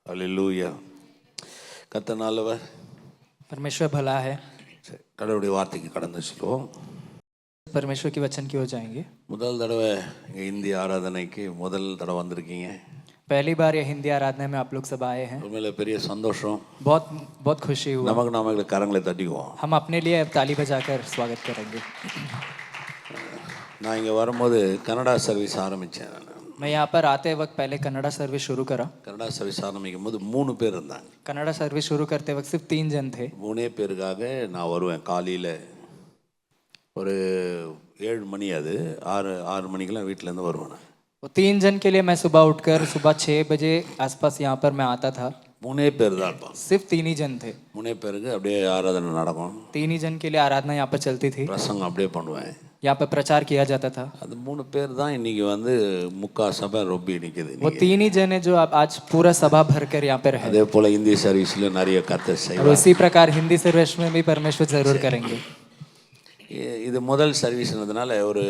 அல்லேலூயா. கர்த்தர் நல்லவர். परमेश्वर भला है। சரி, கடவுளுடைய வார்த்தைக்கு கடந்து செல்வோம். परमेश्वर के वचन की ओर जाएंगे। முதல் தடவை இங்கே இந்திய ஆராதனைக்கு முதல் தடவை வந்திருக்கீங்க. पहली बार ये हिंदी आराधना में आप लोग सब आए हैं। உண்மையில பெரிய சந்தோஷம். बहुत बहुत खुशी हुआ। நமக்கு நாம கரங்களை தட்டிக்குவோம். हम अपने लिए अब ताली बजाकर स्वागत करेंगे। நான் இங்கே வரும்போது கனடா சர்வீஸ் ஆரம்பித்தேன். मैं यहाँ पर आते वक्त पहले कन्नड़ा सर्विस शुरू करा। கனடா சர்வீஸ் ஆரம்பிக்கும் போது 3 பேர் இருந்தாங்க. कन्नड़ा सर्विस शुरू करते वक्त सिर्फ 3 जन थे। 3 பேருக்காக நான் வருவேன். காலையில் ஒரு 7 மணி, அது 6 மணிக்கெல்லாம் வீட்டிலேருந்து வருவேன். वो 3 जन के लिए मैं सुबह उठकर सुबह 6 बजे आसपास यहाँ पर मैं आता था। 3 பேர் தான் இருப்பான். सिर्फ 3 ही जन थे। 3 பேருக்கு அப்படியே ஆராதனை நடக்கும். 3 ही जन के लिए आराधना यहाँ पर चलती थी। பிரசங்கம் அப்படியே பண்ணுவேன். यहाँ पर प्रचार किया जाता था। அது 3 பேர் தான் இன்னைக்கு வந்து முக்கா சபை ரொப்பி நிற்குது. वो 3 ही जन है जो आज पूरा सभा भर कर यहाँ पर है। அதே போல் இந்திய சர்வீஸில் நிறைய கர்த்தர் और செய்வார். उसी प्रकार हिंदी सर्विस में भी परमेश्वर जरूर करेंगे। இது முதல் சர்வீஸ்ன்றதுனால ஒரு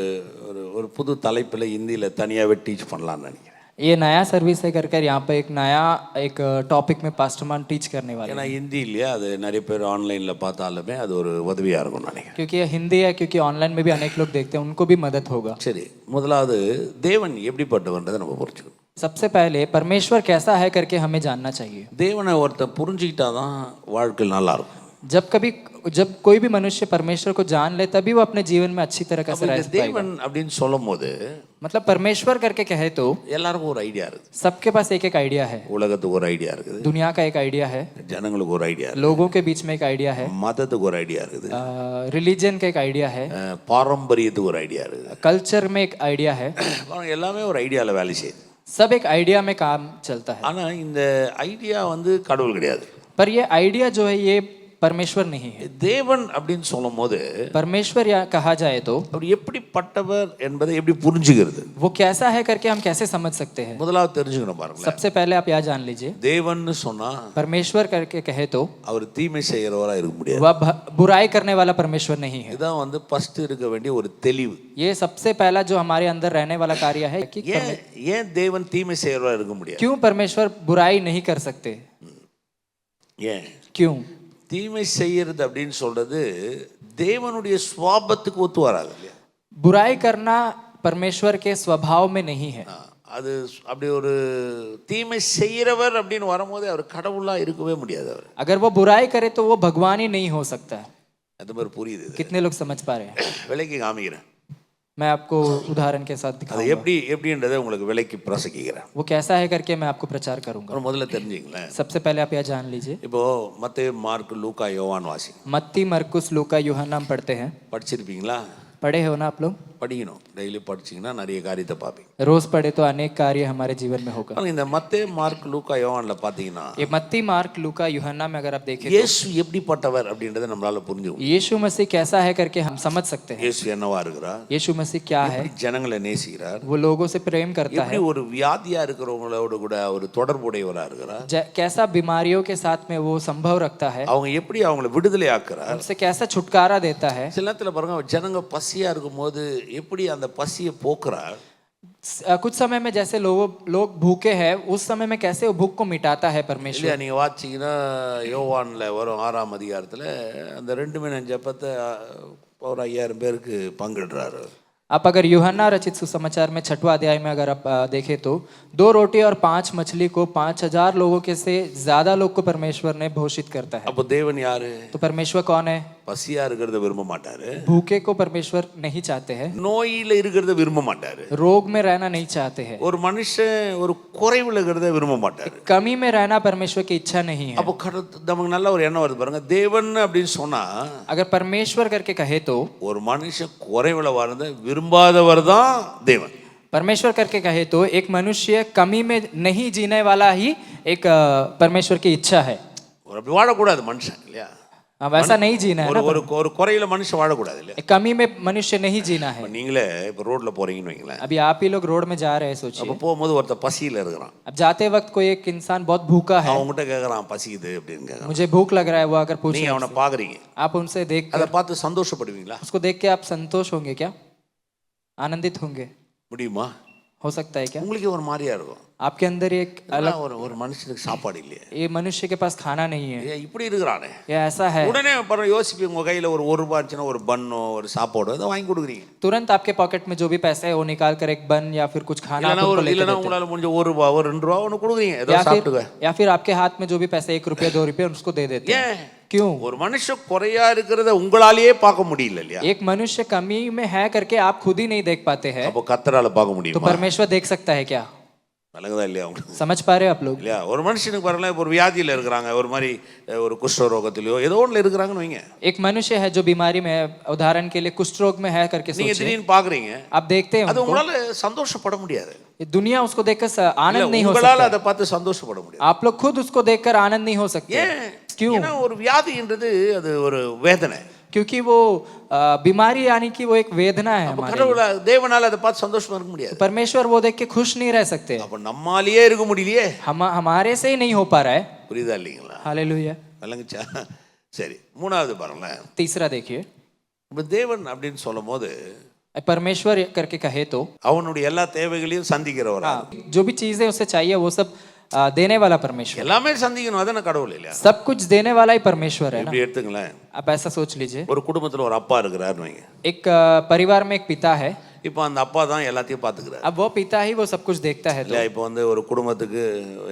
ஒரு ஒரு புது தலைப்பில் இந்தியில் தனியாகவே டீச் பண்ணலான்னு நினைக்கிறேன். ये नया सर्विस है कर यहाँ पे एक नया एक टॉपिक में पास्टर मान टीच करने वाले ஏன்னா हैं। ஹிந்தி இல்லையா, அது நிறைய பேர் ஆன்லைனில் பார்த்தாலுமே அது ஒரு உதவியாக இருக்கும்னு நினைக்கிறேன். क्योंकि ये हिंदी है, क्योंकि ऑनलाइन में भी अनेक लोग देखते हैं, उनको भी मदद होगा। சரி, முதலாவது தேவன் எப்படிப்பட்டவன்றதை நம்ம புரிஞ்சுக்கணும். सबसे पहले परमेश्वर कैसा है करके हमें जानना चाहिए। தேவனை ஒருத்தர் புரிஞ்சுக்கிட்டாதான் வாழ்க்கை நல்லா இருக்கும். जब कोई भी मनुष्य परमेश्वर को जान ले तभी वो अपने जीवन में अच्छी तरह से रह पाएगा। தேவன் அப்படின்னு சொல்லும் போது मतलब परमेश्वर करके कहे तो எல்லாருக்கும் ஒரு ஐடியா இருக்குது. सबके पास एक एक आइडिया है। உலகத்துக்கு ஒரு ஐடியா இருக்குது, दुनिया का एक आइडिया है, ஜனங்களுக்கு ஒரு ஐடியா இருக்குது, लोगों के बीच में एक आइडिया है, மதத்துக்கு ஒரு ஐடியா இருக்குது, रिलीजन का एक आइडिया है, பாரம்பரியத்துக்கு ஒரு ஐடியா இருக்குது. कल्चर में एक आइडिया है। எல்லாமே ஒரு ஐடியாவில் வேலை செய்யுது. सब एक आइडिया में काम चलता है। ஆனா இந்த ஐடியா வந்து கடவுள் கிடையாது. पर ये आइडिया जो है ये परमेश्वर नहीं है। தேவன் அப்படின்னு சொல்லும் போது परमेश्वर या कहा जाए तो அவர் எப்படிப்பட்டவர் என்பதை எப்படி புரிஞ்சுக்கிறது? वो कैसा है करके हम कैसे समझ सकते हैं? முதலாவது தெரிஞ்சுக்கணும் பாருங்களேன். सबसे पहले आप यह जान लीजिए, தேவன் சொன்னா परमेश्वर करके कहे तो அவர் தீமை செய்யறவரா இருக்க முடியாது. वह बुराई करने वाला परमेश्वर नहीं है। இதான் வந்து ஃபர்ஸ்ட் இருக்க வேண்டிய ஒரு தெளிவு. ये सबसे पहला जो हमारे अंदर रहने वाला कार्य है कि ஏன் தேவன் தீமை செய்யறவரா இருக்க முடியாது? क्यों परमेश्वर बुराई नहीं कर सकते? ஏன் क्यों? தீமை செய்யறது அப்படின்னு சொல்றது தேவனுடைய சுவாபத்துக்கு ஒத்து வராது இல்லையா? बुराई करना परमेश्वर के स्वभाव में नहीं है। அது அப்படி ஒரு தீமை செய்யறவர் அப்படின்னு வரும்போது அவர் கடவுளா இருக்கவே முடியாது. அவர் अगर वो बुराई करे तो वो भगवान ही नहीं हो सकता है। அது மாதிரி புரியுது. कितने लोग समझ पा रहे हैं? விலைக்கு காமிக்கிறேன். मैं आपको उदाहरण के साथ அது दिखाऊंगा। எப்படின்றதை உங்களுக்கு விலைக்கு பிரசங்கிக்கிறேன். वो कैसा है करके मैं आपको प्रचार करूंगा। முதல்ல தெரிஞ்சுங்களேன். सबसे पहले आप यह जान लीजिए, இப்போ மத்தேயு, மார்க், லூக்கா, யோவான் வாசி मत्ती, मरकुस, लूका, यूहन्ना हम पढ़ते हैं। படிச்சிருப்பீங்களா? पढ़े हो ना आप लोग? படிக்கணும். டெய்லி படிச்சிங்கன்னா நிறைய காரியத்தை பார்ப்பீங்க. रोज पढ़े तो अनेक कार्य हमारे जीवन में होगा। இந்த மத்தேயு, மார்க், லூக்கா, யோவான்ல பார்த்தீங்கன்னா ये मत्ती, मार्क, लूका, यूहन्ना में अगर आप देखें तो இயேசு எப்படிப்பட்டவர் அப்படின்றத நம்மளால புரிஞ்சுக்கணும். यीशु मसीह कैसा है करके हम समझ सकते हैं। இயேசு என்னவா இருக்கிறார்? यीशु मसीह क्या है? ஜனங்களை நேசிக்கிறார். वो लोगों से प्रेम करता है। எப்படி ஒரு வியாதியா இருக்கிறவங்களோட கூட ஒரு தொடர்புடையவரா இருக்கிறார். कैसा बीमारियों के साथ में वो संभव रखता है। அவங்க எப்படி அவங்களை விடுதலை ஆக்குறார். उनसे कैसा छुटकारा देता है। சில நேரத்துல பாருங்க, ஜனங்க பசியா இருக்கும்போது எப்படி அந்த பசியை போக்குறார். कुछ समय में जैसे लोग भूखे हैं, उस समय में कैसे वो भूख को मिटाता है परमेश्वर। இல்லையா? நீங்க வாட்சிங்கன்னா யோவான்ல வரும் 6ஆம் அதிகாரத்துல அந்த 2 மீன் ஜப்பத்தை ஒரு 5000 பேருக்கு பங்கிடுறாரு. आप अगर यूहन्ना रचित सुसमाचार में 6वां अध्याय में अगर आप देखें तो 2 रोटी और 5 मछली को 5000 लोगों के से ज्यादा लोग को परमेश्वर ने घोषित करता है। அப்போ தேவன் யாரு? तो परमेश्वर कौन है? பசியா இருக்கிறத விரும்ப மாட்டாரு. भूखे को परमेश्वर नहीं चाहते हैं। நோயில இருக்கிறத விரும்ப மாட்டாரு. रोग में रहना नहीं चाहते हैं। ஒரு மனுஷன் ஒரு குறைவுல இருக்கிறத விரும்ப மாட்டாரு. कमी में रहना परमेश्वर की इच्छा नहीं है। அப்போ நமக்கு நல்ல ஒரு எண்ணம் வருது பாருங்க. தேவன் அப்படின்னு சொன்னா अगर परमेश्वर करके कहे तो ஒரு மனுஷன் குறைவுல வாழ்ந்த விரும்பாதவர் தான் தேவன். परमेश्वर करके कहे तो एक मनुष्य कमी में नहीं जीने वाला ही एक परमेश्वर की इच्छा है। ஒரு அப்படி வாழக்கூடாது மனுஷன் இல்லையா? वैसा नहीं जीना है ना। ஒரு குறையில மனுஷன் வாழக்கூடாது இல்லையா? एक कमी में मनुष्य नहीं जीना है। நீங்களே இப்போ ரோட்ல போறீங்கன்னு வைங்களேன். अभी आप ही लोग रोड में जा रहे हैं, सोचिए। அப்போ போகும்போது ஒருத்தர் பசியில இருக்கிறான். अब जाते वक्त कोई एक इंसान बहुत भूखा है, அவங்ககிட்ட கேட்கறான் பசிக்குது அப்படின்னு கேட்கறான். मुझे भूख लग रहा है, वो अगर पूछे, நீங்க அவனை பாக்குறீங்க, आप उनसे देख அதை பார்த்து சந்தோஷப்படுவீங்களா? उसको देख के आप संतोष होंगे क्या? आनंदित होंगे? முடியுமா? हो सकता है क्या? உங்களுக்கே ஒரு மாதிரியா இருக்கும். आपके अंदर एक அதான் ஒரு மனுஷனுக்கு சாப்பாடு இல்லையே, ये मनुष्य के पास खाना नहीं है, ஏன் இப்படி இருக்கிறானே. ये ऐसा है। உடனே அப்புறம் யோசிப்பீங்க, உங்க கையில ஒரு ரூபாய் இருந்துச்சுன்னா ஒரு பன்னோ ஒரு சாப்பாடு அதை வாங்கி கொடுக்குறீங்க. तुरंत आपके पॉकेट में जो भी पैसे है वो निकाल कर एक बन या फिर कुछ खाना आप இல்லைன்னா उनको लेके இல்லைன்னா देते हैं। உங்களால முடிஞ்ச ஒரு ரூபாய் ஒரு 2 ரூபாய் ஒன்று கொடுக்குறீங்க, ஏதோ சாப்பிட்டுக்க. या फिर आपके हाथ में जो भी पैसे 1 रुपया 2 रुपया उसको दे देते हैं। ஏன் क्यों? ஒரு மனுஷன் குறையா இருக்கிறத உங்களாலேயே பார்க்க முடியல இல்லையா? एक मनुष्य कमी में है करके आप खुद ही नहीं देख पाते हैं, அப்போ கர்த்தரால பார்க்க तो முடியுமா? परमेश्वर देख सकता है क्या? விளங்குதா இல்லையா உங்களுக்கு? समझ पा रहे हो आप लोग? இல்லையா? ஒரு மனுஷனுக்கு பாருங்களேன், இப்போ ஒரு வியாதியில இருக்கிறாங்க, ஒரு மாதிரி ஒரு குஷ்ட ரோகத்திலயோ ஏதோ ஒண்ணுல இருக்கிறாங்கன்னு வைங்க. एक मनुष्य है जो बीमारी में है, उदाहरण के लिए कुष्ठ रोग में है करके நீங்க सोचिए, திடீர்னு பாக்குறீங்க, आप देखते हैं அது उनको, உங்களால சந்தோஷப்பட முடியாது. ये दुनिया उसको देखकर आनंद नहीं हो உங்களால सकता, அதை பார்த்து சந்தோஷப்பட முடியாது. आप लोग खुद उसको देखकर आनंद नहीं हो सकते। ஏன்? क्यों? ஏன்னா ஒரு வியாதின்றது அது ஒரு வேதனை. क्योंकि वो बीमारी यानी कि वो एक वेदना है அப்ப हमारे लिए। கடவுள தேவனால அதை பார்த்து சந்தோஷமா இருக்க முடியாது. तो परमेश्वर वो देख के खुश नहीं रह सकते, அப்ப நம்மாலேயே இருக்க முடியலையே. हमारे से ही नहीं हो पा रहा है। புரியுதா இல்லைங்களா? हालेलुया। விளங்குச்சா? சரி, மூணாவது பாருங்களேன். तीसरा देखिए, இப்ப தேவன் அப்படின்னு சொல்லும் போது परमेश्वर करके कहे तो அவனுடைய எல்லா தேவைகளையும் சந்திக்கிறவர். जो भी चीजें उसे चाहिए वो सब देने वाला परमेश्वर, எல்லாமே சந்திக்கணும், அதான கடவுள் இல்லையா? सब कुछ देने वाला ही परमेश्वर है ना। இப்படி எடுத்துங்களேன், आप ऐसा सोच लीजिए, ஒரு குடும்பத்துல ஒரு அப்பா இருக்கிறாருன்னு வைங்க. एक परिवार में एक पिता है, இப்போ அந்த அப்பா தான் எல்லாத்தையும் பார்த்துக்கிறாரு अब वो पिता ही वो सब कुछ देखता है, तो இல்லையா? இப்போ வந்து ஒரு குடும்பத்துக்கு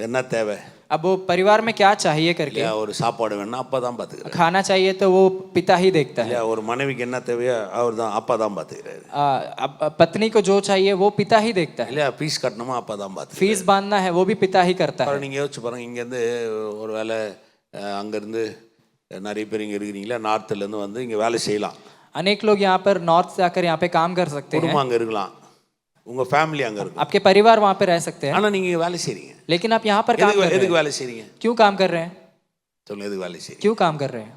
என்ன தேவை अब वो परिवार में क्या चाहिए करके இல்லையா? ஒரு சாப்பாடு வேணும்னா அப்பா தான் பார்த்துக்கிறாரு खाना चाहिए तो वो पिता ही देखता है, இல்லையா? ஒரு மனைவிக்கு என்ன தேவையோ அவர் தான் அப்பா தான் பார்த்துக்கிறாரு अब पत्नी को जो चाहिए वो पिता ही देखता है, இல்லையா? ஃபீஸ் கட்டணுமா அப்பா தான் பார்த்துக்கிறாரு. फीस बांधना है वो भी पिता ही करता है। அப்புறம் நீங்கள் யோசிச்சு பாருங்க, இங்கேருந்து ஒரு வேலை அங்கேருந்து நிறைய பேர் இங்கே இருக்கிறீங்களா, நார்த்துலேருந்து வந்து இங்கே வேலை செய்யலாம், अनेक लोग यहाँ पर नॉर्थ से आकर यहाँ पे काम कर सकते हैं, குடும்பம் அங்கே இருக்கலாம், உங்கள் ஃபேமிலி அங்கே இருக்கும், आपके परिवार वहाँ पे रह सकते हैं, ஆனால் நீங்கள் வேலை செய்கிறீங்க. लेकिन आप यहाँ पर काम कर रहे எதுக்கு हैं। வேலை செய்கிறீங்க क्यों काम कर रहे हैं? சொல்லுங்க, எதுக்கு வேலை செய்கிறீங்க? क्यों काम कर रहे हैं?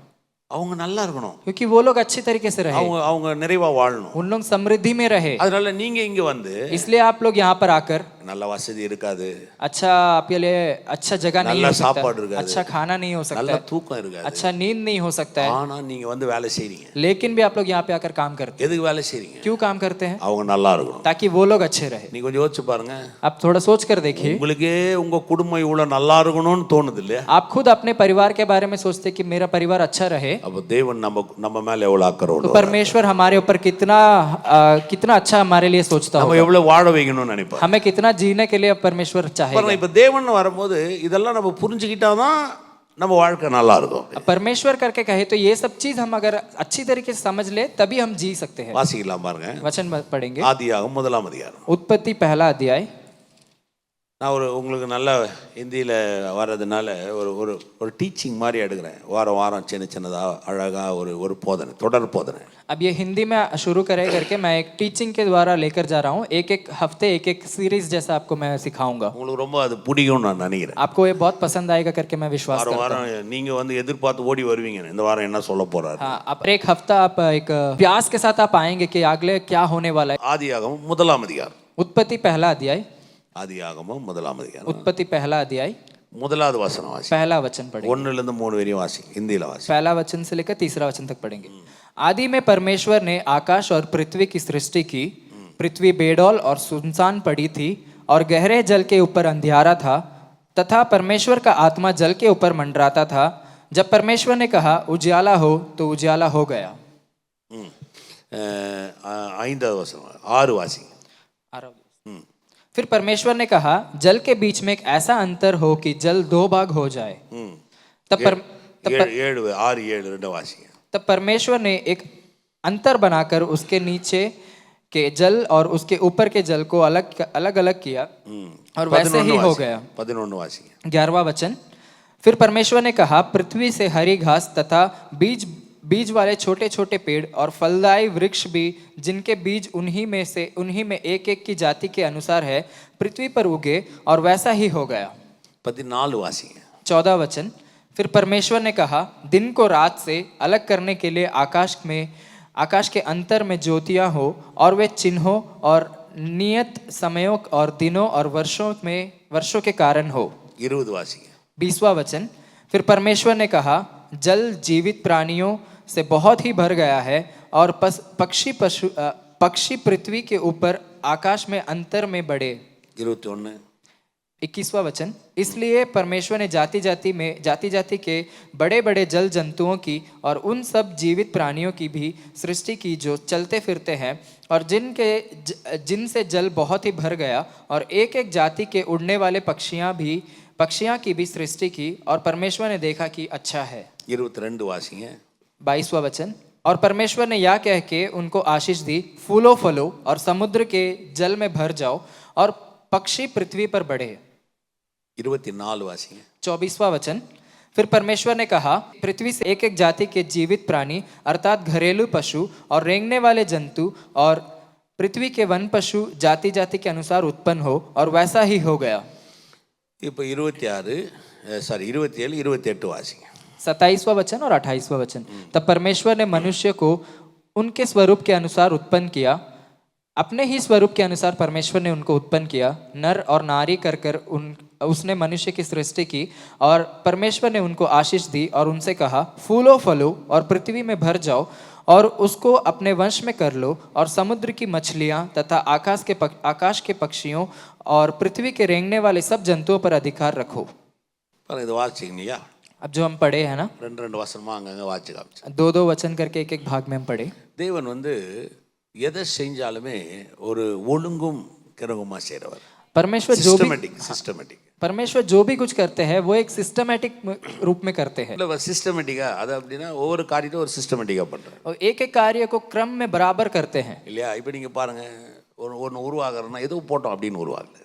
அவங்க நல்லா இருக்கணும், क्योंकि वो लोग अच्छी तरीके से रहे, அவங்க அவங்க நிறைவாக வாழணும். उन लोग समृद्धि में रहे, அதனால நீங்க இங்க வந்து इसलिए आप लोग यहाँ पर आकर நல்ல வசதி இருக்காது, अच्छा आपके लिए अच्छा जगह नहीं நல்ல हो सकता, சாப்பாடு இருக்காது, अच्छा खाना नहीं हो நல்ல सकता है, தூக்கம் இருக்காது, अच्छा नींद नहीं हो सकता है, ஆனா நீங்க வந்து வேலை செய்றீங்க. लेकिन भी आप लोग यहाँ पे आकर काम करते हैं। எதுக்கு வேலை செய்றீங்க? क्यों काम करते हैं? அவங்க நல்லா இருக்கணும். ताकि वो लोग अच्छे रहे। நீங்க கொஞ்சம் யோசிச்சு பாருங்க, आप थोड़ा सोच कर देखिए, உங்களுக்கே உங்க குடும்பம் இவ்வளவு நல்லா இருக்கணும்னு தோணுது இல்லையா? आप खुद अपने परिवार के बारे में सोचते कि मेरा परिवार अच्छा रहे, அப்ப தேவன் நம்ம மேல எவ்வளவு அக்கறை तो உள்ளவர், परमेश्वर हमारे ऊपर कितना अच्छा हमारे लिए सोचता நம்ம होगा, எவ்வளவு வாழ வைக்கணும்னு நினைப்பார். हमें कितना जीने के लिए परमेश्वर चाहेगा। பாருங்க, இப்ப தேவன் வரும்போது இதெல்லாம் நம்ம புரிஞ்சுக்கிட்டாதான் நம்ம வாழ்க்கை நல்லா இருக்கும். परमेश्वर करके कहे तो ये सब चीज हम अगर अच्छी तरीके से समझ ले तभी हम जी सकते हैं। வாசிக்கலாம் பாருங்க, वचन पढ़ेंगे, ஆதியாகமம் 1ஆம் அதிகாரம். उत्पत्ति पहला अध्याय। நான் உங்களுக்கு நல்ல ஹிந்தியில் வர்றதுனால ஒரு ஒரு டீச்சிங் மாதிரி எடுக்கிறேன், வாரம் வாரம் சின்னதாக அழகாக ஒரு போதனை, தொடர் போதனை. अब ये हिंदी में शुरू करे करके मैं एक टीचिंग के द्वारा लेकर जा रहा हूँ, एक एक हफ्ते एक एक सीरीज जैसा आपको मैं सिखाऊंगा, உங்களுக்கு ரொம்ப அது பிடிக்கும்னு நான் நினைக்கிறேன். आपको ये बहुत पसंद आएगा करके मैं विश्वास வாரம் करता हूँ। வாரம் நீங்கள் வந்து எதிர்பார்த்து ஓடி வருவீங்க, இந்த வாரம் என்ன சொல்ல போறாரு. हाँ, अब एक हफ्ता आप एक प्यास के साथ आप आएंगे कि अगले क्या होने वाला है। ஆதியாகமம் 1ஆம் அதிகாரம். उत्पत्ति पहला अध्याय। ஆதியாகமம் 1ஆம் அதிகாரம். उत्पत्ति पहला अध्याय 1வது வசனம் வாசி. पहला वचन पढ़ेंगे, 1லேருந்து 3 வரையும் வாசி, ஹிந்தியில் வாசி. पहला वचन से लेकर तीसरा वचन तक पढ़ेंगे। आदि में परमेश्वर ने आकाश और पृथ्वी की सृष्टि की, पृथ्वी बेडौल और सुनसान पड़ी थी और गहरे जल के ऊपर अंधियारा था, तथा परमेश्वर का आत्मा जल के ऊपर मंडराता था। जब परमेश्वर ने कहा उजियाला हो तो उजियाला हो गया। 5வது வசனம் 6 வாசி. फिर परमेश्वर ने कहा जल के बीच में एक ऐसा अंतर हो कि जल 2 भाग हो जाए। तब 7 வாசி. तब परमेश्वर ने एक अंतर बनाकर उसके नीचे के जल और उसके ऊपर के जल को अलग अलग किया और वैसे ही हो गया। 11 वासी. 11वां वचन। फिर परमेश्वर ने कहा पृथ्वी से हरी घास तथा बीज वाले छोटे छोटे पेड़ और फलदायी वृक्ष भी, जिनके बीज उन्हीं में एक एक की जाति के अनुसार है, पृथ्वी पर उगे और वैसा ही हो गया। 14 वासी. 14 वचन। फिर परमेश्वर ने कहा दिन को रात से अलग करने के लिए आकाश के अंतर में ज्योतियां हो और वे चिन्हों और नियत समयों और दिनों और वर्षों के कारण हो। 20 वासी. 20वां वचन। फिर परमेश्वर ने कहा जल जीवित प्राणियों से बहुत ही भर गया है और पक्षी पृथ्वी के ऊपर आकाश में अंतर में बढ़े। 21 21वां वचन, इसलिए परमेश्वर ने जाति जाति के बड़े बड़े जल जंतुओं की और उन सब जीवित प्राणियों की भी सृष्टि की जो चलते फिरते हैं और जिनसे जल बहुत ही भर गया, और एक एक जाति के उड़ने वाले पक्षियां की भी सृष्टि की, और परमेश्वर ने देखा कि अच्छा है। 22 வாசிங்க 22वां वचन, और परमेश्वर ने यह कह के उनको आशीष दी, फूलो फलो और समुद्र के जल में भर जाओ और पक्षी पृथ्वी पर बढ़े। 24 வாசிங்க 24वां वचन, फिर परमेश्वर ने कहा, पृथ्वी से एक एक जाति के जीवित प्राणी अर्थात घरेलू पशु और रेंगने वाले जंतु और पृथ्वी के वन पशु जाति जाति के अनुसार उत्पन्न हो, और वैसा ही हो गया। இப்போ 27 28 வாசிங்க 27वां वचन और 28वां वचन, तब परमेश्वर ने मनुष्य को उनके स्वरूप के अनुसार उत्पन्न किया, अपने ही स्वरूप के अनुसार परमेश्वर ने उनको उत्पन्न किया, नर और नारी कर कर उसने मनुष्य की सृष्टि की, और परमेश्वर ने उनको आशीष दी और उनसे कहा, फूलो फलो और पृथ्वी में भर जाओ और उसको अपने वंश में कर लो, और समुद्र की मछलियां तथा आकाश के पक्षियों और पृथ्वी के रेंगने वाले सब जंतुओं पर अधिकार रखो। பாருங்க இது வாசிச்சிங்க இல்லையா अब जो हम पढ़े हैं ना, 2 வசனமா அங்கங்க வாசிச்சு காமிச்சு 2 वचन करके एक एक भाग में हम पढ़े। தேவன் வந்து எதை செஞ்சாலுமே ஒரு ஒழுங்கும் கிரகமா செய்றவர் परमेश्वर जो भी कुछ करते हैं वो एक सिस्टमैटिक रूप में करते हैं। இல்ல சிஸ்டமேட்டிக்கா அது அப்படினா ஒவ்வொரு காரியத்தை ஒரு சிஸ்டமேட்டிக்கா பண்றாரு, और एक एक कार्य को क्रम में बराबर करते हैं। இல்லையா? இப்போ நீங்க பாருங்க, ஒன்னு உருவாகுறனா ஏதோ போட்டோம் அப்படினு உருவாகல।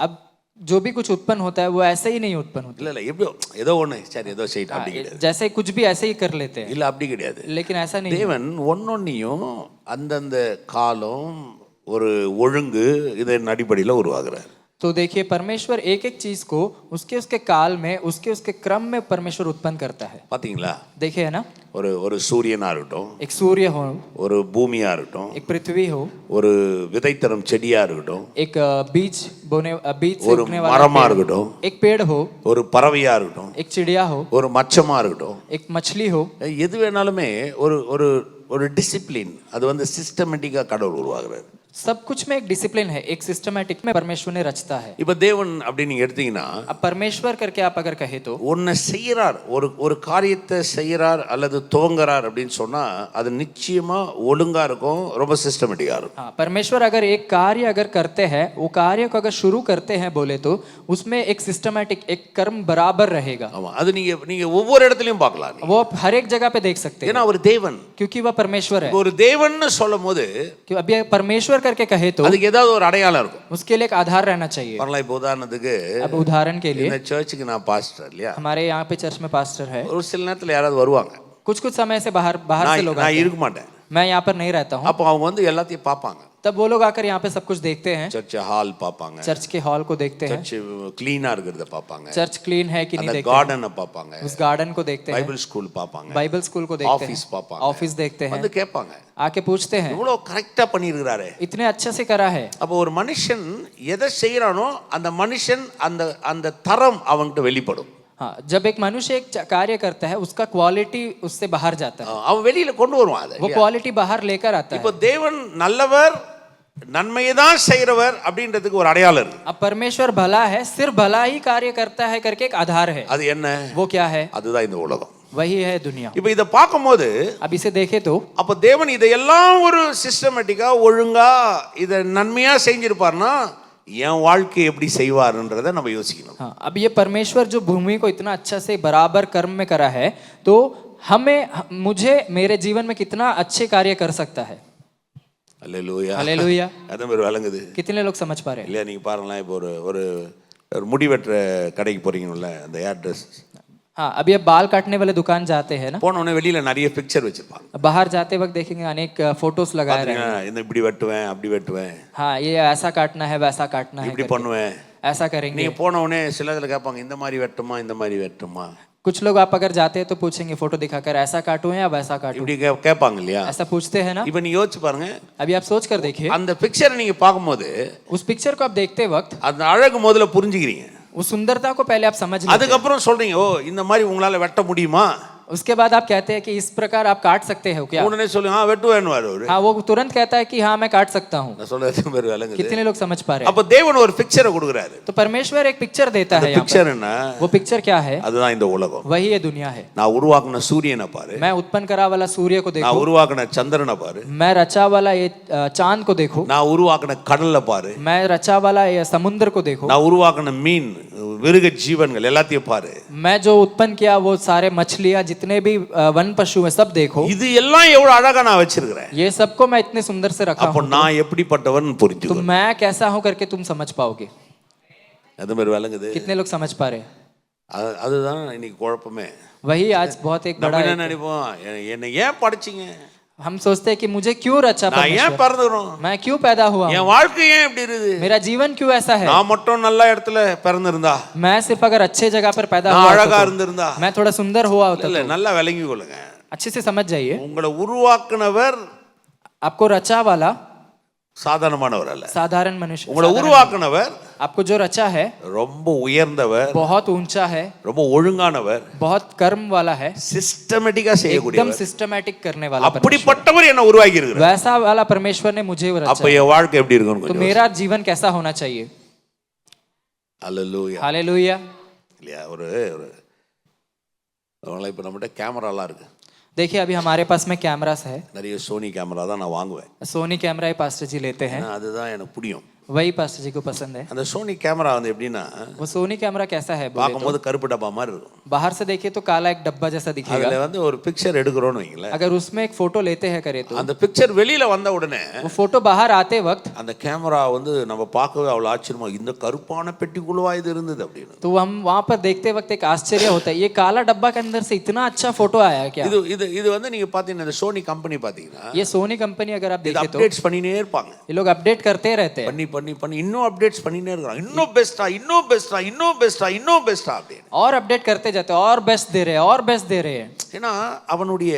अब जो भी कुछ उत्पन्न होता है वो ऐसे ही नहीं उत्पन्न होता। இல்ல எப்படியோ ஏதோ ஒண்ணு சரி ஏதோ செய்யணும் அப்படி கிடையாது। जैसे कुछ भी ऐसे ही कर लेते हैं। இல்ல அப்படி கிடையாது। लेकिन ऐसा नहीं। தேவன் ஒன்னொன்னியும் அந்தந்த காலம் ஒரு ஒழுங்கு இதன் அடிப்படையில் உருவாக்குறார்। तो देखिए, परमेश्वर एक एक चीज को उसके काल में उसके क्रम में परमेश्वर उत्पन्न करता है। பாத்தீங்களா? देखिए है ना, ஒரு சூரியனா இருக்கட்டும், एक सूर्य हो, ஒரு பூமியா இருக்கட்டும், एक पृथ्वी हो, ஒரு விதை தரும் செடியா இருக்கட்டும், एक बीज से ஒரு उगने वाला மரமா இருக்கட்டும், एक पेड़ हो, ஒரு பறவையா இருக்கட்டும், एक चिड़िया हो, ஒரு மச்சமா இருக்கட்டும், एक मछली हो, எது வேணாலுமே ஒரு ஒரு ஒரு டிசிப்ளின், அது வந்து சிஸ்டமேட்டிக்கா கடவுள் உருவாக்குறாரு। सब कुछ में एक डिसिप्लिन है, एक सिस्टमैटिक में परमेश्वर ने रचता है। இப்ப தேவன் அப்படி நீங்க எடுத்தீங்கன்னா, अब परमेश्वर करके आप अगर कहे तो ஒன்ன செய்யறார், ஒரு காரியத்தை செய்யறார் அல்லது துவங்கறார் அப்படின்னு சொன்னா அது நிச்சயமா ஒழுங்கா இருக்கும், ரொம்ப சிஸ்டமேட்டிக்கா இருக்கும்। हाँ, परमेश्वर अगर एक कार्य अगर करते हैं, वो कार्य को अगर शुरू करते हैं बोले तो उसमें एक सिस्टमैटिक एक कर्म बराबर रहेगा। ஆமா, அது நீங்க ஒவ்வொரு இடத்துலயும் பார்க்கலாம், वो आप हर एक जगह पे देख सकते हैं। ஏன்னா அவர் தேவன், क्योंकि वह परमेश्वर है। ஒரு தேவன்னு சொல்லும்போது कि अभी परमेश्वर करके कहे तो அதுக்கு ஏதாவது ஒரு அடையாளம் இருக்கும், उसके लिए एक आधार रहना चाहिए। வரலாம்। இப்போ உதாரணத்துக்கு, अब उदाहरण के लिए இந்த சர்ச்சுக்கு நான் பாஸ்டர் இல்லையா, हमारे यहाँ पे चर्च में पास्टर है। ஒரு சில நேரத்துல யாராவது வருவாங்க, कुछ समय से बाहर से लोग நான் இருக்க மாட்டேன், मैं यहाँ पर नहीं रहता हूँ। அப்போ அவங்க வந்து எல்லாத்தையும் பார்ப்பாங்க, तब वो लोग आकर यहाँ पे सब कुछ देखते हैं। சர்ச் ஹால் பார்ப்பாங்க, चर्च के हॉल को देखते हैं, சர்ச் கிளீனா இருக்கிறத பார்ப்பாங்க, चर्च क्लीन है कि नहीं அந்த देखते हैं, கார்டனை பார்ப்பாங்க, उस गार्डन को देखते हैं, பைபிள் ஸ்கூல் பார்ப்பாங்க, बाइबल स्कूल को देखते ஆபீஸ் हैं, பார்ப்பாங்க, ऑफिस देखते हैं, வந்து கேட்பாங்க, आके पूछते हैं இவ்வளவு கரெக்டா பண்ணியிருக்கிறாரு, इतने अच्छे से करा है। அப்போ ஒரு மனுஷன் எதை செய்யறானோ அந்த மனுஷன் அந்த தரம் அவன்கிட்ட வெளிப்படும்। हाँ, जब एक मनुष्य एक कार्य करता है उसका क्वालिटी उससे बाहर जाता है, அவன் வெளியில கொண்டு வருவான் அதை। वो क्वालिटी बाहर लेकर आता है। இப்போ தேவன் நல்லவர், நன்மையை தான் செய்றவர் அப்படின்றதுக்கு ஒரு அடையாளம் இருக்கு। अब परमेश्वर भला है, सिर्फ भला ही कार्य करता है करके एक आधार है। அது என்ன? वो क्या है? அதுதான் இந்த உலகம், वही है दुनिया। இப்போ இத பார்க்கும்போது, अब इसे देखे तो அப்ப தேவன் இதையெல்லாம் ஒரு சிஸ்டமேட்டிக்கா ஒழுங்கா இத நன்மையா செஞ்சிருப்பார்னா என் வாழ்க்கை எப்படி செய்வார்ன்றதை நம்ம யோசிக்கணும்। हाँ, अब ये परमेश्वर जो भूमि को इतना अच्छा से बराबर कर्म में करा है, तो मुझे मेरे जीवन में कितना अच्छे कार्य कर सकता है। அல்லேலூயா, हालेलुया। அதான் பேர் விளங்குது। कितने लोग समझ पा रहे हैं? இல்லையா? நீங்க பாருங்களேன், இப்போ ஒரு முடி வெட்டுற கடைக்கு போறீங்கல்ல, அந்த ஹேர் ட்ரெஸ், हाँ, अभी अब बाल काटने वाले दुकान जाते हैं ना, போன உடனே வெளியில நிறைய பிக்சர் வச்சிருப்பாங்க, बाहर जाते वक्त देखेंगे अनेक फोटोस लगाए रहे हैं। இந்த இப்படி வெட்டுவேன், அப்படி வெட்டுவேன், हाँ, ये ऐसा काटना है, वैसा काटना है, இப்படி பண்ணுவேன், ऐसा करेंगे। நீங்க போன உடனே சில இதுல கேட்பாங்க, இந்த மாதிரி வெட்டுமா, இந்த மாதிரி வெட்டுமா, कुछ लोग आप अगर जाते हैं तो पूछेंगे फोटो दिखाकर, ऐसा काटूं या वैसा काटूं, இப்படி கேட்பாங்க இல்லையா? ऐसा पूछते हैं ना। இப்போ நீங்க யோசிச்சு பாருங்க, अभी आप सोच कर देखिए, அந்த பிக்சரை நீங்க பார்க்கும்போது उस पिक्चर को आप देखते वक्त அந்த அழகு முதல்ல புரிஞ்சுக்கிறீங்க, उस सुंदरता को पहले आप समझ लेते हैं। அதுக்கப்புறம் சொல்றீங்க, ஓ இந்த மாதிரி உங்களால வெட்ட முடியுமா, उसके बाद आप कहते हैं कि इस प्रकार आप काट सकते हो क्या? உடனே சொல்லு வெட்டுவேன்னுவாரு அவரு. हाँ, वो तुरंत कहता है कि हाँ मैं काट सकता हूँ। நான் சொல்றது எத்தனை பேர் விளங்குது? कितने लोग समझ पा रहे हैं? அப்ப தேவன் ஒரு பிக்சரை கொடுக்குறாரு. तो परमेश्वर एक पिक्चर देता है यहाँ பிக்சர் पर। என்ன? वो पिक्चर क्या है? அதுதான் இந்த உலகம். वही ये दुनिया है। நான் உருவாக்குன சூரியனை பாரு. मैं उत्पन्न करा वाला सूर्य को நான் देखो, உருவாக்குன சந்திரனை பாரு. मैं रचा वाला ये चांद को देखो, நான் உருவாக்குன கடல்ல பாரு. मैं रचा वाला ये समुद्र को देखो, நான் உருவாக்குன மீன் விருக ஜீவன்கள் எல்லாத்தையும் பாரு. मैं जो उत्पन्न किया वो सारे मछलियां जितने भी वन पशु हैं सब देखो। இது எல்லாம் எவ்வளவு அழகா நான் வச்சிருக்கிறேன். ये सबको मैं इतने सुंदर से रखा அப்ப हूँ, நான் எப்படிப்பட்டவன் तो புரிஞ்சுக்கோ. मैं कैसा हूँ करके तुम समझ पाओगे। அது மாதிரி விளங்குது. कितने लोग समझ पा रहे हैं? அதுதான் இன்னைக்கு குழப்பமே. वही आज बहुत एक நம்ம बड़ा என்ன நினைப்போம், என்னை ஏன் படைச்சீங்க, हम सोचते हैं कि मुझे क्यों रचा நான் ஏன் परमेश्वर, பிறந்துறோம், मैं क्यों पैदा हुआ हूँ, என் வாழ்க்கை ஏன் இப்படி இருக்குது, मेरा जीवन क्यों ऐसा है। நான் மட்டும் நல்ல இடத்துல பிறந்திருந்தா, मैं सिर्फ अगर अच्छे जगह पर पैदा நான் हुआ அழகா होता तो, இருந்திருந்தா, मैं थोड़ा सुंदर हुआ होता இல்ல तो। நல்லா விளங்கி கொள்ளுங்க. अच्छे से समझ जाइए, உங்களை உருவாக்குனவர் आपको रचा वाला சாதாரணமானவர் அல்ல. साधारण मनुष्य, உங்களை साधारण- உருவாக்குனவர் आपको जो रचा है ரொம்ப உயர்ந்தவர், बहुत ऊंचा है, ரொம்ப ஒழுங்கானவர், बहुत कर्म वाला है, சிஸ்டமேட்டிக்கா एकदम செய்யக்கூடியவர். सिस्टमैटिक करने वाला परमेश्वर। அப்படிப்பட்டவர் என்ன உருவாக்கி இருக்கிறார். वैसा वाला परमेश्वर ने मुझे रचा அப்ப என் வாழ்க்கை எப்படி இருக்கும் तो मेरा जीवन कैसा होना चाहिए। அல்லேலூயா. हालेलुया। இல்லையா? ஒரு இப்ப நம்மகிட்ட கேமராலாம் இருக்கு. देखिए अभी हमारे पास में कैमरास है, நிறைய சோனி கேமரா தான் நான் வாங்குவேன். सोनी कैमरा ही पास्टर जी लेते हैं, ஏன்னா அதுதான் எனக்கு பிடிக்கும். वही पास्टर जी को पसंद है। அந்த சோனி கேமரா வந்து எப்படின்னா वो सोनी कैमरा कैसा है बोले तो, பார்க்கும்போது கருப்பு டப்பா மாதிரி இருக்கும். बाहर से देखिए तो काला एक डब्बा जैसा दिखेगा। அதுல வந்து ஒரு பிக்சர் எடுக்கிறோம்னு வைங்களேன், अगर उसमें एक फोटो लेते हैं करे तो, அந்த பிக்சர் வெளியில வந்த உடனே वो फोटो बाहर आते वक्त அந்த கேமரா வந்து நம்ம பார்க்கவே அவ்வளவு ஆச்சரியமா, இந்த கருப்பான பெட்டிக்குள்ளவா இது இருந்தது அப்படின்னு. तो हम वहां पर देखते वक्त एक आश्चर्य होता है, ये काला डब्बा के अंदर से इतना अच्छा फोटो आया क्या। இது இது இது வந்து நீங்க பாத்தீங்கன்னா இந்த சோனி கம்பெனி பாத்தீங்கன்னா ये सोनी कंपनी अगर आप இது देखें तो அப்டேட்ஸ் பண்ணினே இருப்பாங்க. ये लोग अपडेट करते रहते हैं, பண்ணி பண்ணி பண்ணி இன்னும் அப்டேட்ஸ் பண்ணினே இருக்காங்க. இன்னும் பெஸ்டா, இன்னும் பெஸ்டா, இன்னும் பெஸ்டா, இன்னும் பெஸ்டா அப்படின்னு. और अपडेट करते जाते हैं, और बेस्ट दे रहे हैं, और बेस्ट दे रहे हैं। ஏன்னா அவனுடைய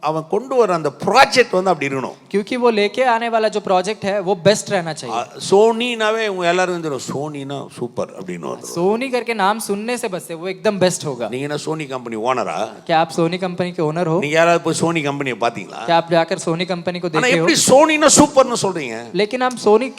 அவன் கொண்டு வர அந்த ப்ராஜெக்ட் வந்து அப்படி இருக்கணும். क्योंकि वो लेके आने वाला जो प्रोजेक्ट है वो बेस्ट रहना चाहिए। சோனினாவே உங்க எல்லாரும் தெரியும், சோனினா சூப்பர் அப்படின்னு வரும். सोनी करके नाम सुनने से बस वो एकदम बेस्ट होगा। நீங்க என்ன சோனி கம்பெனி ஓனரா? क्या आप सोनी कंपनी के ओनर हो? நீங்க யாராவது போய் சோனி கம்பெனியை பாத்தீங்களா? क्या आप जाकर सोनी कंपनी को ஆனா देखे हो? எப்படி சோனினா சூப்பர்னு சொல்றீங்க? लेकिन हम सोनी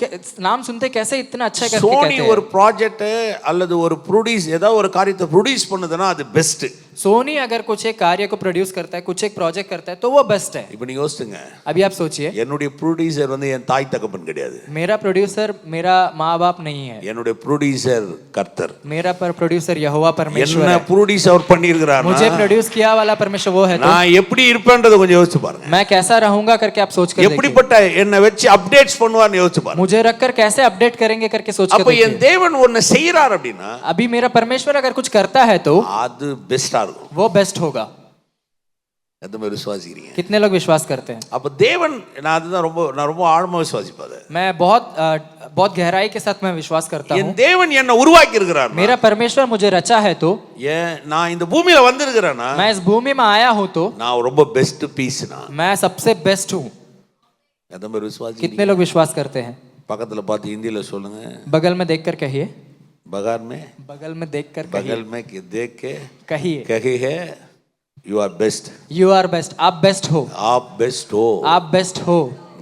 नाम सुनते कैसे इतना अच्छा करके சோனி कहते ஒரு हैं। ப்ராஜெக்ட் அல்லது ஒரு ப்ரொடியூஸ் ஏதாவது ஒரு காரியத்தை ப்ரொடியூஸ் பண்ணுதுன்னா அது பெஸ்ட். सोनी अगर कुछ एक कार्य को प्रोड्यूस करता है, कुछ एक प्रोजेक्ट करता है तो वो बेस्ट है। இப்போ நீங்க யோசிச்சுங்க, अभी आप सोचिए, என்னுடைய ப்ரொடியூசர் வந்து என் தாய் தகப்பன் கிடையாது. मेरा प्रोड्यूसर मेरा माँ बाप नहीं है, என்னுடைய ப்ரொடியூசர் கர்த்தர். मेरा प्रोड्यूसर यहोवा परमेश्वर என்ன है। ப்ரொடியூஸ் அவர் பண்ணியிருக்கிறார். मुझे प्रोड्यूस किया वाला परमेश्वर वो है, तो நான் எப்படி இருப்பேன்றதை கொஞ்சம் யோசிச்சு பாருங்க. मैं कैसा रहूंगा करके आप सोच कर देखिए। எப்படிப்பட்ட என்னை வச்சு அப்டேட்ஸ் பண்ணுவார்னு யோசிச்சு பாருங்க. मुझे रखकर कैसे अपडेट करेंगे करके सोच कर அப்ப என் देखिए। தேவன் ஒன்னு செய்யறார் அப்படின்னா अभी मेरा परमेश्वर अगर कुछ करता है तो அது பெஸ்டா இருக்கும். वो बेस्ट होगा। எத்தனை பேர் விசுவாசிக்கிறீங்க? कितने लोग विश्वास करते हैं? அப்ப தேவன், நான் அதுதான் நான் ரொம்ப ஆழமா விசுவாசிப்பது. मैं बहुत गहराई के साथ मैं विश्वास करता என் हूँ। தேவன் என்ன உருவாக்கி இருக்கிறார். मेरा परमेश्वर मुझे रचा है तो, நான் இந்த பூமியில வந்திருக்கிறேன்னா मैं इस भूमि में आया हूँ तो நான் ரொம்ப பெஸ்ட் பீஸ். मैं सबसे बेस्ट हूँ। எத்தனை பேர் விசுவாசி? कितने लोग विश्वास करते हैं? பக்கத்துல பார்த்து ஹிந்தில சொல்லுங்க. बगल में देखकर कहिए, बगल में देखकर बगल में देख के कहिए, कही है you are best. You are best, आप बेस्ट हो, आप बेस्ट हो. आप बेस्ट हो।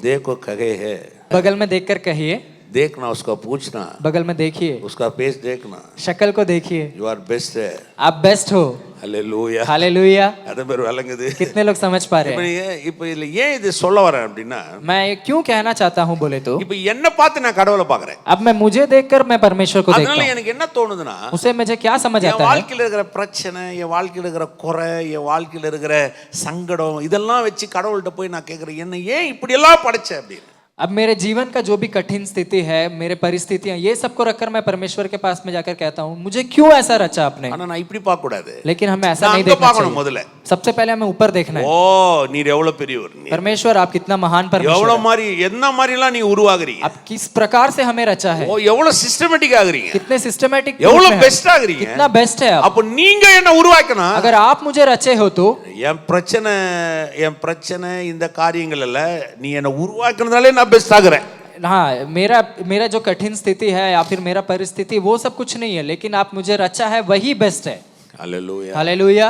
देखो कहे है, बगल में देखकर कहिए, देखना उसका पूछना, बगल में देखिए, उसका फेस देखना. शक्ल को देखिए, यू आर बेस्ट है. आप बेस्ट हो। हालेलुया. हालेलुया। அது பேர் விளங்குது. कितने लोग समझ पा रहे हैं? இப்போ இதுல ஏன் இது சொல்ல வரேன் அப்படின்னா, मैं ये क्यों कहना चाहता हूँ बोले तो, இப்போ என்ன பார்த்து நான் கடவுளை பார்க்கறேன். अब मैं मुझे देखकर मैं परमेश्वर को देखता அதனால हूँ। எனக்கு என்ன தோணுதுன்னா, उसे मुझे क्या समझ என் आता है? வாழ்க்கையில இருக்கிற பிரச்சனை, என் வாழ்க்கையில இருக்கிற குறை, என் வாழ்க்கையில இருக்கிற சங்கடம் இதெல்லாம் வச்சு கடவுள்கிட்ட போய் நான் கேட்கிறேன், என்ன ஏன் இப்படி எல்லாம் படைச்ச அப்படின்னு. अब मेरे जीवन का जो भी कठिन स्थिति है, मेरे परिस्थितियां, ये सबको रखकर मैं परमेश्वर के पास में जाकर कहता हूँ, मुझे क्यों ऐसा रचा आपने? ஆனா நான் இப்படி பார்க்க கூடாது. लेकिन हमें ऐसा நான் नहीं அங்க देखना பார்க்கணும் चाहिए। முதல்ல. सबसे पहले हमें ऊपर देखना है। ஓ நீர் எவ்வளவு பெரியவர், நீ परमेश्वर आप कितना महान परमेश्वर எவ்வளவு हैं। மாதிரி என்ன மாதிரி எல்லாம் நீ உருவாகுறீங்க. आप किस प्रकार से हमें रचा है, ஓ எவ்வளவு சிஸ்டமேட்டிக் ஆகுறீங்க, कितने सिस्टमैटिक, எவ்வளவு பெஸ்ட் ஆகுறீங்க. कितना बेस्ट है आप। அப்ப நீங்க என்ன உருவாக்கணும். अगर आप मुझे रचे हो तो என் பிரச்சனை இந்த காரியங்கள் இல்ல, நீ என்ன உருவாக்குனதாலே நான் பெஸ்ட் ஆகுறேன். हाँ, मेरा जो कठिन स्थिति है या फिर मेरा परिस्थिति वो सब कुछ नहीं है, लेकिन आप मुझे रचा है वही बेस्ट है। हालेलुया. हालेलुया।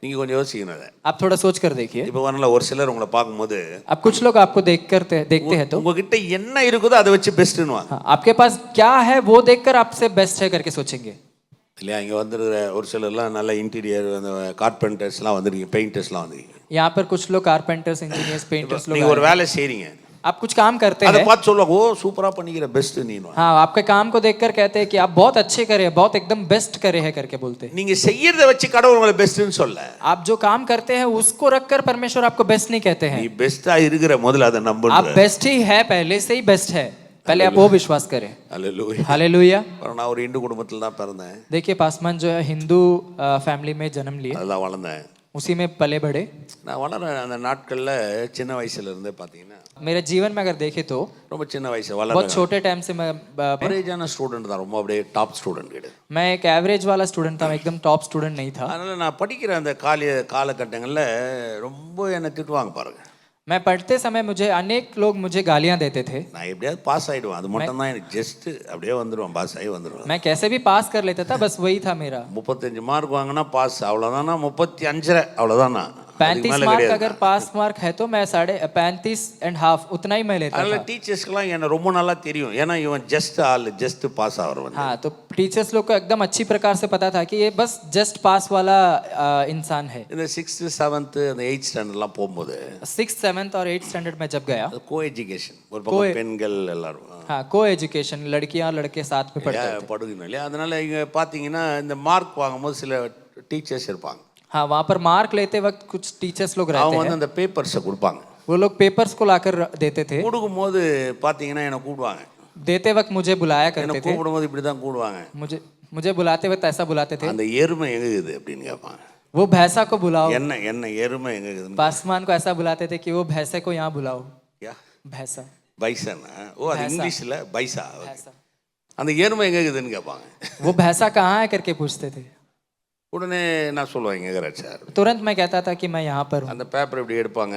நீங்க கொஞ்சம் யோசிக்கணும் அதை. आप थोड़ा सोच कर देखिए। இப்போ வரல ஒரு சிலர் உங்களை பார்க்கும்போது अब कुछ लोग आपको देखते हैं तो உங்ககிட்ட என்ன இருக்குதோ அதை வச்சு பெஸ்ட்னுவாங்க हाँ, आपके पास क्या है वो देखकर आपसे बेस्ट है करके सोचेंगे। இல்லையா? இங்கே வந்துருக்கிற ஒரு சிலர்லாம் நல்ல இன்டீரியர் அந்த கார்பெண்டர்ஸ்லாம் வந்துருக்கீங்க, பெயிண்டர்ஸ்லாம் வந்துருக்கீங்க. यहाँ पर कुछ लोग कारपेंटर्स, इंजीनियर्स, पेंटर्स लोग நீங்கள் ஒரு आए हैं। வேலை செய்றீங்க, आप कुछ काम करते அதை हैं, பார்த்து சொல்லுவாங்க, ஓ சூப்பராக பண்ணிக்கிற பெஸ்ட் நீனுவாங்க. हाँ, आपके काम को देखकर कहते हैं कि आप बहुत अच्छे करे हैं, बहुत एकदम बेस्ट करे हैं करके बोलते हैं। நீங்க செய்யறத வச்சு கடவுள் உங்களை பெஸ்ட்னு சொல்ல. आप जो काम करते हैं उसको रखकर परमेश्वर आपको बेस्ट नहीं कहते நீ हैं। பெஸ்டா இருக்கிற முதல்ல அதை आप நம்புற. बेस्ट ही है, पहले से ही बेस्ट है, पहले आप वो विश्वास करें। அல்லேலூயா. हालेलुया। நான் ஒரு இந்து குடும்பத்தில் தான் பிறந்தேன், देखिए पासवान जो है हिंदू फैमिली में जन्म लिए, அதெல்லாம் வளர்ந்தேன். उसी में पले बढ़े। நான் வளர அந்த நாட்களில் சின்ன வயசுல இருந்தே பார்த்தீங்கன்னா मेरे जीवन में अगर देखे तो ரொம்ப சின்ன வயசு बहुत வளர छोटे टाइम से मैं அவரேஜான ஸ்டூடெண்ட் தான், ரொம்ப அப்படியே டாப் ஸ்டூடெண்ட் கிடையாது. मैं एक एवरेज वाला स्टूडेंट था, मैं एकदम टॉप स्टूडेंट नहीं था। அதனால நான் படிக்கிற அந்த காலகட்டங்களில் ரொம்ப என்னை திட்டுவாங்க பாருங்க. मैं पढ़ते समय मुझे अनेक लोग मुझे गालियां देते थे। நான் எப்படியாவது பாஸ் ஆயிடுவேன், அது மட்டும் தான் எனக்கு ஜஸ்ட் அப்படியே வந்துடுவேன், பாஸ் ஆகி வந்துடுவேன். मैं कैसे भी पास कर लेता था, बस वही था मेरा। 35 மார்க் வாங்கினா பாஸ், அவ்வளோதானா? 35 அவ்வளோதானா? 35 मार्क अगर पास मार्क है तो मैं 35.5 उतना ही मैं लेता அதில் था। டீச்சர்ஸ்க்கெல்லாம் என்னை ரொம்ப நல்லா தெரியும், ஏன்னா இவன் ஜஸ்ட் பாஸ் ஆகிறவன். हाँ, तो टीचर्स लोग को एकदम अच्छी प्रकार से पता था कि ये बस जस्ट पास वाला इंसान है। இந்த 6th 7th அந்த 8th ஸ்டாண்டர்ட்லாம் போகும்போது 6th 7th और 8th स्टैंडर्ड में जब गया, கோ எஜுகேஷன், ஒரு பக்கம் பெண்கள் எல்லாரும் हाँ, को एजुकेशन, लड़कियां लड़के साथ में पढ़ते थे। படுகணும் இல்லையா? அதனால இங்கே பார்த்தீங்கன்னா இந்த மார்க் வாங்கும்போது சில டீச்சர்ஸ் இருப்பாங்க, हाँ, वहाँ पर मार्क लेते वक्त कुछ टीचर्स लोग रहते அவங்க हैं, வந்து அந்த பேப்பர்ஸை கொடுப்பாங்க. वो लोग पेपर्स को लाकर देते थे। கொடுக்கும்போது பார்த்தீங்கன்னா என்னை கூப்பிடுவாங்க, देते वक्त मुझे बुलाया என்னை करते थे, கூப்பிடும்போது இப்படி தான் கூப்பிடுவாங்க, मुझे बुलाते वक्त ऐसा बुलाते थे, அந்த எருமை எங்கே இருக்குது அப்படின்னு கேட்பாங்க. वो भैंसा को बुलाओ। என்ன எருமை எங்கே இருக்குதுன்னு. पासवान को ऐसा बुलाते थे कि वो भैंसे को यहाँ बुलाओ। யா भैंसा, பைசனா? ஓ அது भैंसा। இங்கிலீஷில் பைசா. भैंसा, அந்த எருமை எங்கே இருக்குதுன்னு கேட்பாங்க. वो भैंसा कहाँ है करके पूछते थे। உடனே நான் சொல்லுவேன் இங்கே இருக்கிறேன் சார். तुरंत मैं कहता था कि मैं यहाँ पर हूँ। அந்த பேப்பர் இப்படி எடுப்பாங்க,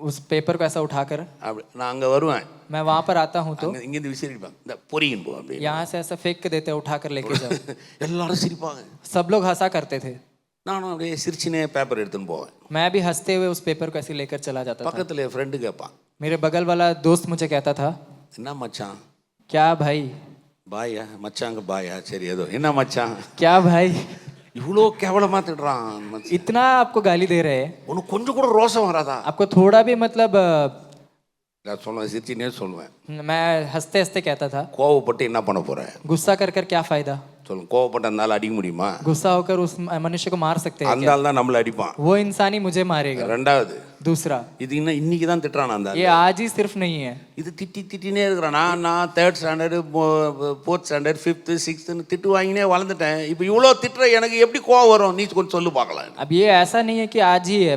उस पेपर को ऐसा उठाकर அப்படி நான் அங்கே வருவேன், मैं वहाँ पर आता हूँ तो இங்கேருந்து விசிறிப்பாங்க, இந்த பொறியின் போ அப்படி यहाँ से ऐसा फेंक के देते, उठाकर लेके जाओ। எல்லாரும் சிரிப்பாங்க. सब लोग हंसा करते थे, நானும் அப்படியே சிரிச்சினே பேப்பர் எடுத்துன்னு போவேன். मैं भी हंसते हुए उस पेपर को ऐसे लेकर चला जाता था। பக்கத்தில் என் ஃப்ரெண்டு கேட்பான், मेरे बगल वाला दोस्त मुझे कहता था, என்ன மச்சான்? क्या भाई? பாயா? மச்சாங்க பாயா? சரி ஏதோ என்ன மச்சான், क्या भाई? இவ்வளோ கேவலமா திட்டுறான் மச்சான். इतना आपको गाली दे रहे हैं, உனக்கு கொஞ்சம் கூட ரோசம் வராதா? आपको थोड़ा भी मतलब நான் சொல்லுவேன், சிரிச்சினே சொல்லுவேன், मैं हंसते हंसते कहता था, கோவப்பட்டு என்ன பண்ண போற? गुस्सा कर कर क्या फायदा? சொல்லுங்க, கோவப்பட்டு அந்த ஆள் அடிக்க முடியுமா? गुस्सा होकर उस मनुष्य को मार सकते हैं அந்த क्या? ஆள் தான் நம்மளை அடிப்பான். वो इंसान ही मुझे मारेगा। ரெண்டாவது दूसरा, இது இன்னைக்கு தான் திட்டுறான் அந்த ஆள். ये आज ही सिर्फ नहीं है, இது திட்டினே இருக்கிறான். நான் 3rd standard 4th standard 5th 6th திட்டு வாங்கினே வளர்ந்துட்டேன். இப்போ இவ்வளோ திட்டுற எனக்கு எப்படி கோவம் வரும்? நீ கொஞ்சம் சொல்லு பார்க்கலாம். अब ये ऐसा नहीं है कि आज ही है,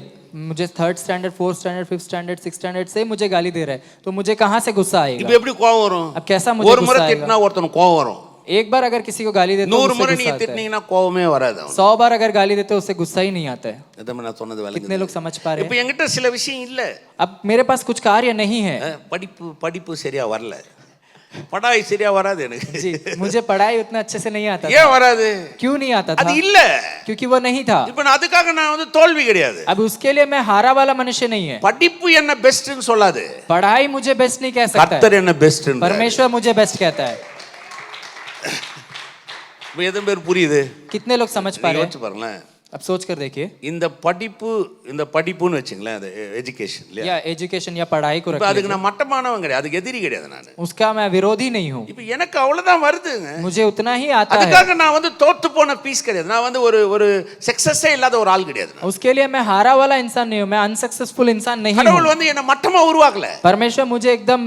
मुझे 3rd standard 4th standard 5th standard 6th standard से मुझे गाली दे रहा है, तो मुझे कहाँ से गुस्सा இப்போ आएगा? எப்படி கோவம் வரும்? अब कैसा मुझे ஒரு முறை गुस्सा திட்டினா आएगा? ஒருத்தனுக்கு கோவம் வரும், एक बार अगर किसी को गाली देते तो 100 उससे முறை गुस्सा நீங்க आता है, திட்டினீங்கன்னா கோவமே வராது அவனுக்கு. 100 बार अगर गाली देते उससे गुस्सा ही नहीं आता है। அதான் நான் சொன்னது कितने விளங்குது. लोग समझ पा रहे இப்போ हैं? என்கிட்ட சில விஷயம் இல்ல, अब मेरे पास कुछ कार्य नहीं है படிப்பு சரியா வரல, படாய் சரியா வராது எனக்கு. जी, मुझे पढ़ाई उतना अच्छे से नहीं आता था। ஏன் வராது? क्यों नहीं आता அது था? இல்ல. क्योंकि वो नहीं था। இப்போ நான் அதுக்காக நான் வந்து தோல்வி கிடையாது. अब उसके लिए मैं हारा वाला मनुष्य नहीं है। படிப்பு என்ன பெஸ்ட்னு சொல்லாது, पढ़ाई मुझे बेस्ट नहीं कह सकता है, கர்த்தர் என்ன பெஸ்ட்னு. परमेश्वर मुझे बेस्ट कहता है। இப்போ எத்தனை பேர் புரியுது? कितने लोग समझ पा रहे யோசிச்சு हैं? பாருங்களேன். अब सोच कर देखिए, இந்த படிப்புன்னு வச்சுங்களேன், அது எஜுகேஷன் இல்லையா? या एजुकेशन या पढ़ाई को இப்போ रख அதுக்கு लीजिए, நான் மட்டமானவன் கிடையாது, அதுக்கு எதிரி கிடையாது நான். उसका मैं विरोधी नहीं हूँ, இப்போ எனக்கு அவ்வளவுதான் வருதுங்க. मुझे उतना ही आता है। அதுக்காக நான் வந்து தோத்து போன பீஸ் கிடையாது, நான் வந்து ஒரு சக்சஸே இல்லாத ஒரு ஆள் கிடையாது. उसके लिए मैं हारा वाला इंसान नहीं हूँ, मैं अनसक्सेसफुल इंसान नहीं கடவுள் हूँ। வந்து என்ன மட்டமா உருவாக்கல, परमेश्वर मुझे एकदम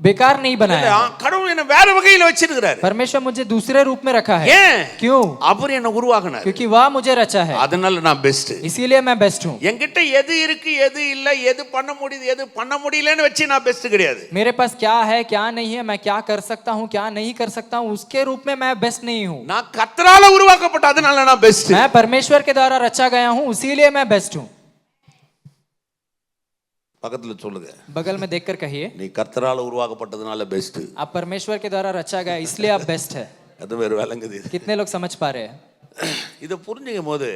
बेकार नहीं बनाया, கடவுள் என்ன வேற வகையில வச்சிருக்காரு. परमेश्वर मुझे दूसरे रूप में रखा है। ஏன்? क्यों? அவர் என்ன உருவாக்குனார், क्योंकि वह मुझे रचा है, அதனால நான் பெஸ்ட். इसीलिए मैं बेस्ट हूँ। என்கிட்ட எது இருக்கு எது இல்ல, எது பண்ண முடியுது எது பண்ண முடியலன்னு வச்சு நான் பெஸ்ட் கிடையாது. मेरे पास क्या है क्या नहीं है, मैं क्या कर सकता हूँ क्या नहीं कर सकता हूँ, उसके रूप में मैं बेस्ट नहीं हूँ। நான் கர்த்தரால உருவாக்கப்பட்ட, அதனால நான் பெஸ்ட். मैं परमेश्वर के द्वारा रचा गया हूँ, इसीलिए मैं बेस्ट हूँ। பக்கத்துல சொல்லுங்க, बगल में देखकर कहिए, நீ கர்த்தரால உருவாக்கப்பட்டதுனால பெஸ்ட். आप परमेश्वर के द्वारा रचा गया इसलिए आप बेस्ट है। அது வேற விளங்குது. कितने लोग समझ पा रहे हैं? இதை புரிஞ்சுக்கும் போது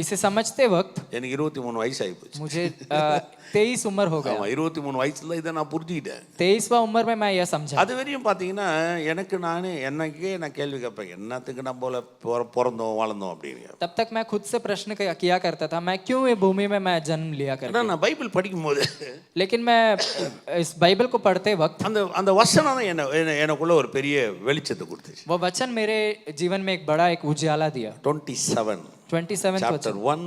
इसे समझते वक्त எனக்கு 23 வயசு ஆகிப்போச்சு. मुझे 23 उम्र हो गया. ஆமா 23 வயசுல இதை நான் புரிஞ்சுக்கிட்டேன். 23वां उम्र में मैं यह समझा. அது வரையும் பார்த்தீங்கன்னா எனக்கு நானே என்னைக்கே நான் கேள்வி கேட்பேன், என்னத்துக்கு நம்ம போல பிறந்தோம் வளர்ந்தோம் அப்படின்னு. तब तक मैं खुद से प्रश्न किया करता था, मैं क्यों ये भूमि में मैं जन्म लिया करता. ஏன்னா நான் பைபிள் படிக்கும் போது लेकिन मैं इस बाइबल को पढ़ते वक्त அந்த அந்த வசனம் தான் எனக்குள்ள ஒரு பெரிய வெளிச்சத்தை கொடுத்துச்சு. वो वचन मेरे जीवन में एक बड़ा एक उजाला दिया. 27 chapter वचन 1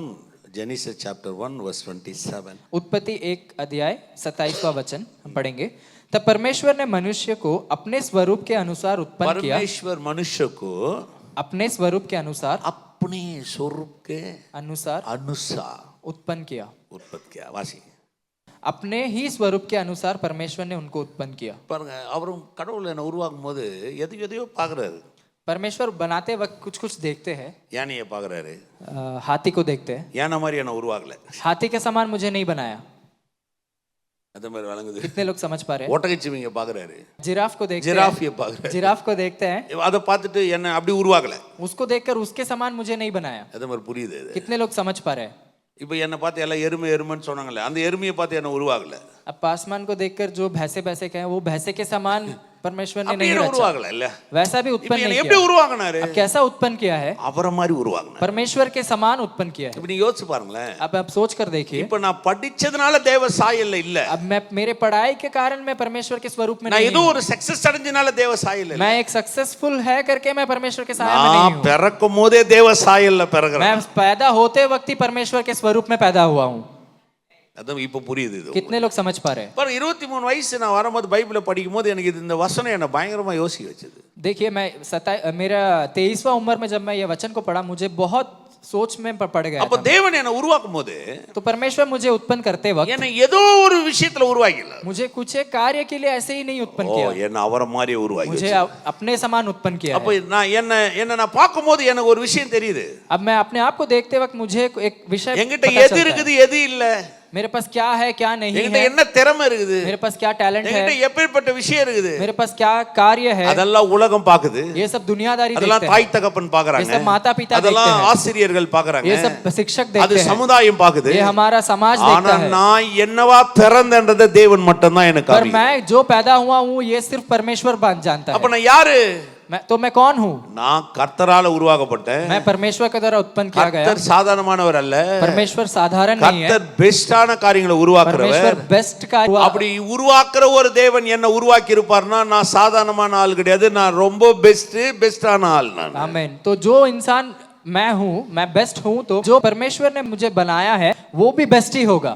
Genesis chapter 1 verse 27. उत्पत्ति 1 अध्याय 27वां वचन हम पढ़ेंगे. तब परमेश्वर ने मनुष्य को अपने स्वरूप के अनुसार उत्पन्न किया. परमेश्वर मनुष्य को अपने स्वरूप के अनुसार अपने स्वरूप के अनुसार उत्पन्न किया. उत्पन्न किया. वासी अपने ही स्वरूप के अनुसार परमेश्वर ने उनको उत्पन्न किया. பாருங்க, அவரும் கடவுள் என்ன உருவாக்கும் போது எதையோ பார்க்கறாரு. परमेश्वर बनाते वक्त कुछ कुछ देखते हैं. யானையை பார்க்கறாரு. हाथी को देखते हैं. யானை மாதிரி என்ன உருவாக்கல. हाथी के समान मुझे नहीं बनाया. அதே மாதிரி வழங்குது. कितने लोग समझ पा रहे हैं? ஒட்டகச்சிவிங்க பார்க்கறாரு. जिराफ को देखते हैं. ஜிராஃபியை பார்க்கறாரு. जिराफ को देखते हैं. அதை பார்த்துட்டு என்ன அப்படி உருவாக்கல. उसको देखकर उसके समान मुझे नहीं बनाया. அதே மாதிரி புரியுது இது. कितने लोग समझ पा रहे हैं? இப்போ என்ன பார்த்து எல்லாம் எருமைன்னு சொன்னாங்கல்ல, அந்த எருமையை பார்த்து என்ன உருவாக்கல. अब पासमान को देखकर जो भैंसे कहे वो भैंसे के समान परमेश्वर ने नहीं रचा. உருவாக்கல இல்ல. वैसा भी उत्पन्न नहीं எப்படி किया. உருவாக்குனாரு? अब कैसा उत्पन्न किया है? அவரை மாதிரி உருவாக்குனாரு. परमेश्वर के समान उत्पन्न किया है. இப்போ நீங்க யோசிச்சு பாருங்களேன். अब आप सोच कर देखिए. இப்போ நான் படிச்சதுனால தேவ சாயல்ல இல்ல. अब मैं मेरे पढ़ाई के कारण मैं परमेश्वर के स्वरूप में நான் नहीं ஏதோ हूं. ஒரு சக்சஸ் அடைஞ்சனால தேவ சாயல்ல இல்ல. मैं एक सक्सेसफुल है करके मैं परमेश्वर के साया में नहीं நான் हूं. பிறக்கும் போதே தேவ சாயல்ல பிறகுறேன். मैं पैदा होते वक्त ही परमेश्वर के स्वरूप में पैदा हुआ हूं. அதான் இப்போ புரியுது இது. कितने लोग समझ पा रहे हैं? पर 23 வயசு நான் வரும்போது பைபிளை படிக்கும்போது எனக்கு இந்த வசனம் என்ன பயங்கரமா யோசிக்க வச்சது. देखिए मैं मेरा 23वां उम्र में जब मैं ये वचन को पढ़ा मुझे बहुत सोच में पड़ गया. அப்ப தேவன் என்ன உருவாக்கும் போது तो परमेश्वर मुझे उत्पन्न करते वक्त என்ன ஏதோ ஒரு விஷயத்துல உருவாக்கல. मुझे कुछ एक कार्य के लिए ऐसे ही नहीं उत्पन्न ஓ किया. என்ன அவரை மாதிரி உருவாக்கி. मुझे अपने समान उत्पन्न किया அப்ப है. நான் என்ன நான் பார்க்கும்போது எனக்கு ஒரு விஷயம் தெரியுது. अब मैं अपने आप को देखते वक्त मुझे एक विषय என்கிட்ட पता எது चलता है. இருக்குது எது இல்ல. मेरे पास क्या है क्या नहीं என்கிட்ட है. என்ன திறமை இருக்குது. मेरे पास क्या टैलेंट है. என்கிட்ட எப்பேற்பட்ட விஷயம் இருக்குது. मेरे पास क्या कार्य है. அதெல்லாம் உலகம் பாக்குது. ये सब दुनियादारी அதெல்லாம் देखते தாய் हैं. தகப்பன் பாக்குறாங்க. ये सब माता पिता அதெல்லாம் देखते हैं. ஆசிரியர்கள் பாக்குறாங்க. ये सब शिक्षक அது देखते हैं. சமுதாயம் பாக்குது. ये हमारा समाज ஆனா देखता है. நான் என்னவா பிறந்தேன்றதை தேவன் மட்டும் தான் எனக்கு पर அறியும். मैं जो पैदा हुआ हूँ ये सिर्फ परमेश्वर जानता அப்ப है. நான் யாரு? मैं कौन हूँ? நான் கர்த்தரால உருவாக்கப்பட்டேன். मैं परमेश्वर के द्वारा उत्पन्न किया गया. கர்த்தர் சாதாரணமானவர் அல்ல. परमेश्वर साधारण नहीं है. கர்த்தர் பெஸ்டான காரியங்களை உருவாக்குறவர். परमेश्वर बेस्ट का அப்படி உருவாக்குற ஒரு தேவன் என்ன உருவாக்கி இருப்பார்னா நான் சாதாரணமான ஆள் கிடையாது. நான் ரொம்ப பெஸ்டான ஆள் நான். आमीन. तो जो इंसान मैं हूँ मैं बेस्ट हूँ, तो जो परमेश्वर ने मुझे बनाया है वो भी बेस्ट ही होगा.